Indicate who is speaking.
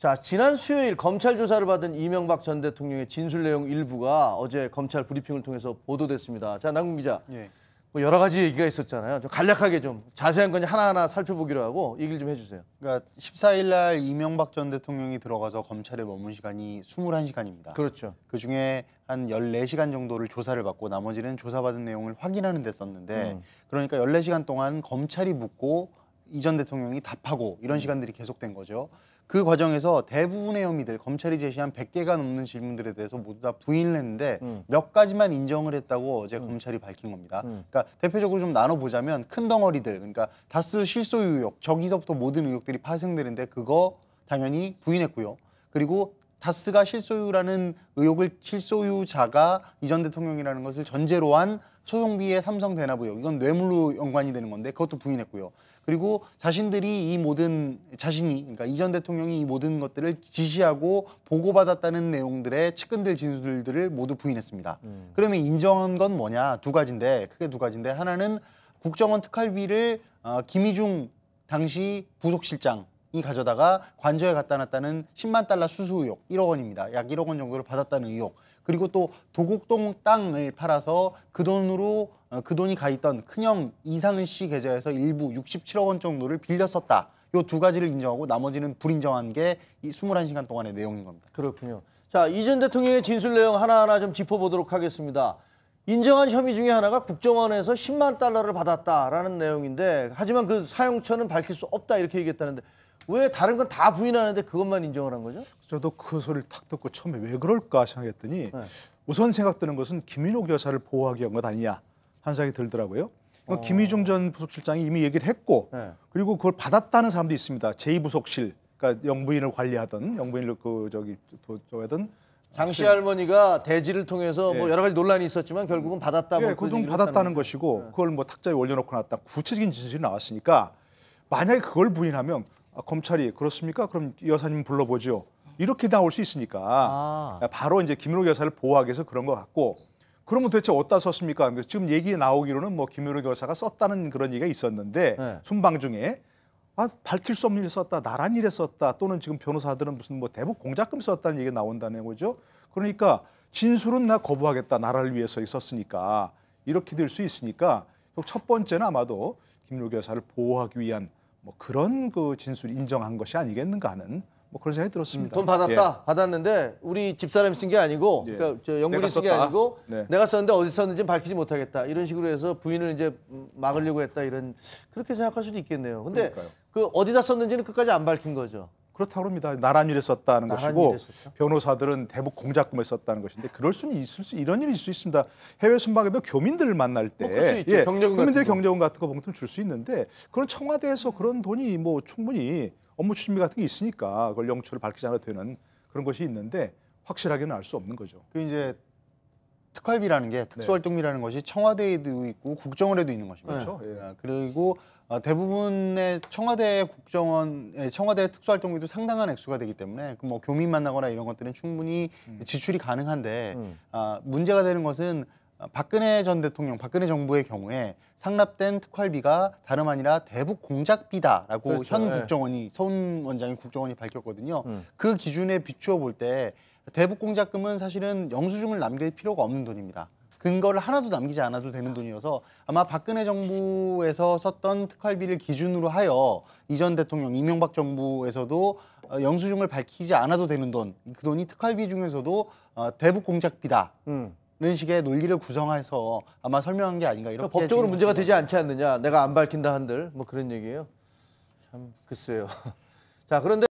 Speaker 1: 자, 지난 수요일 검찰 조사를 받은 이명박 전 대통령의 진술 내용 일부가 어제 검찰 브리핑을 통해서 보도됐습니다. 자, 남궁 기자.
Speaker 2: 예.
Speaker 1: 뭐 여러 가지 얘기가 있었잖아요. 좀 간략하게 좀 자세한 건 하나하나 살펴보기로 하고 얘기를 좀 해주세요.
Speaker 2: 그러니까 14일 날 이명박 전 대통령이 들어가서 검찰에 머문 시간이 21시간입니다.
Speaker 1: 그렇죠.
Speaker 2: 그중에 한 14시간 정도를 조사를 받고 나머지는 조사받은 내용을 확인하는 데 썼는데 그러니까 14시간 동안 검찰이 묻고 이 전 대통령이 답하고 이런 시간들이 계속된 거죠. 그 과정에서 대부분의 혐의들, 검찰이 제시한 100개가 넘는 질문들에 대해서 모두 다 부인을 했는데 몇 가지만 인정을 했다고 어제 검찰이 밝힌 겁니다. 그러니까 대표적으로 좀 나눠보자면 큰 덩어리들, 그러니까 다스 실소유 의혹, 저기서부터 모든 의혹들이 파생되는데 그거 당연히 부인했고요. 그리고 다스가 실소유라는 의혹을 실소유자가 이 전 대통령이라는 것을 전제로 한 소송비의 삼성 대납 의혹, 이건 뇌물로 연관이 되는 건데 그것도 부인했고요. 그리고 자신들이 그러니까 이 전 대통령이 이 모든 것들을 지시하고 보고받았다는 내용들의 측근들 진술들을 모두 부인했습니다. 그러면 인정한 건 뭐냐? 크게 두 가지인데 하나는 국정원 특활비를 김희중 당시 부속실장이 가져다가 관저에 갖다 놨다는 10만 달러 수수 의혹, 1억 원입니다. 약 1억 원 정도를 받았다는 의혹. 그리고 또 도곡동 땅을 팔아서 그 돈이 가 있던 큰형 이상은 씨 계좌에서 일부 67억 원 정도를 빌려 썼다. 요 두 가지를 인정하고 나머지는 불인정한 게 이 21시간 동안의 내용인 겁니다.
Speaker 1: 그렇군요. 자, 이 전 대통령의 진술 내용 하나하나 좀 짚어보도록 하겠습니다. 인정한 혐의 중에 하나가 국정원에서 10만 달러를 받았다라는 내용인데 하지만 그 사용처는 밝힐 수 없다 이렇게 얘기했다는데 왜 다른 건 다 부인하는데 그것만 인정을 한 거죠?
Speaker 3: 저도 그 소리를 탁 듣고 처음에 왜 그럴까 생각했더니 우선 생각드는 것은 김인옥 여사를 보호하기 위한 것 아니냐 한 생각이 들더라고요. 김희중 전 부속실장이 이미 얘기를 했고 그리고 그걸 받았다는 사람도 있습니다. 제2부속실, 그러니까 영부인을 관리하던 영부인을 하던
Speaker 1: 장씨 할머니가 대지를 통해서 뭐 여러 가지 논란이 있었지만 결국은 받았다.
Speaker 3: 예, 그 돈 받았다는 것이고 그걸 뭐 탁자에 올려놓고 놨다. 구체적인 진술이 나왔으니까 만약에 그걸 부인하면 검찰이 그렇습니까? 그럼 여사님 불러보죠. 이렇게 나올 수 있으니까 바로 이제 김인옥 여사를 보호하기 위해서 그런 것 같고 그러면 도대체 어디다 썼습니까? 지금 얘기 나오기로는 뭐 김인옥 여사가 썼다는 그런 얘기가 있었는데 순방 중에 밝힐 수 없는 일을 썼다, 나란 일에 썼다 또는 지금 변호사들은 무슨 뭐 대북 공작금 썼다는 얘기가 나온다는 거죠. 그러니까 진술은 나 거부하겠다, 나라를 위해서 있었으니까 이렇게 될 수 있으니까 첫 번째는 아마도 김인옥 여사를 보호하기 위한 뭐 그런 그 진술 인정한 것이 아니겠는가 하는 뭐 그런 생각이 들었습니다.
Speaker 1: 돈 받았다, 받았는데 우리 집사람이 쓴 게 아니고, 그러니까 저 영부인이 쓴 게 아니고 내가 썼는데 어디 썼는지 밝히지 못하겠다 이런 식으로 해서 부인을 이제 막으려고 했다 이런 그렇게 생각할 수도 있겠네요. 근데 그 어디다 썼는지는 끝까지 안 밝힌 거죠.
Speaker 3: 그렇다고 합니다. 나란 일에 썼다는 것이고 변호사들은 대북 공작금에 썼다는 것인데 그럴 수는 이런 일이 있을 수 있습니다. 해외 순방에도 교민들을 만날 때 교민들의 경제금 같은 거 봉투를 줄 수 있는데 그런 청와대에서 그런 돈이 뭐 충분히 업무 추진비 같은 게 있으니까 그걸 영초를 밝히지 않아도 되는 그런 것이 있는데 확실하게는 알 수 없는 거죠.
Speaker 2: 그 이제 특활비라는 게 특수활동비라는 것이 청와대에도 있고 국정원에도 있는 것입니다.
Speaker 3: 그렇죠.
Speaker 2: 그리고 대부분의 청와대 특수활동비도 상당한 액수가 되기 때문에 그 뭐 교민 만나거나 이런 것들은 충분히 지출이 가능한데 문제가 되는 것은 박근혜 전 대통령, 박근혜 정부의 경우에 상납된 특활비가 다름 아니라 대북 공작비다라고 현 국정원이 서훈 원장이 국정원이 밝혔거든요. 그 기준에 비추어 볼 때 대북 공작금은 사실은 영수증을 남길 필요가 없는 돈입니다. 근거를 하나도 남기지 않아도 되는 돈이어서 아마 박근혜 정부에서 썼던 특활비를 기준으로 하여 이 전 대통령 이명박 정부에서도 영수증을 밝히지 않아도 되는 돈, 그 돈이 특활비 중에서도 대북 공작비다. 이런 식의 논리를 구성해서 아마 설명한 게 아닌가 이렇게.
Speaker 1: 그러니까 법적으로 문제가 되지 않지 않느냐. 내가 안 밝힌다 한들 뭐 그런 얘기예요. 참 글쎄요. 자, 그런데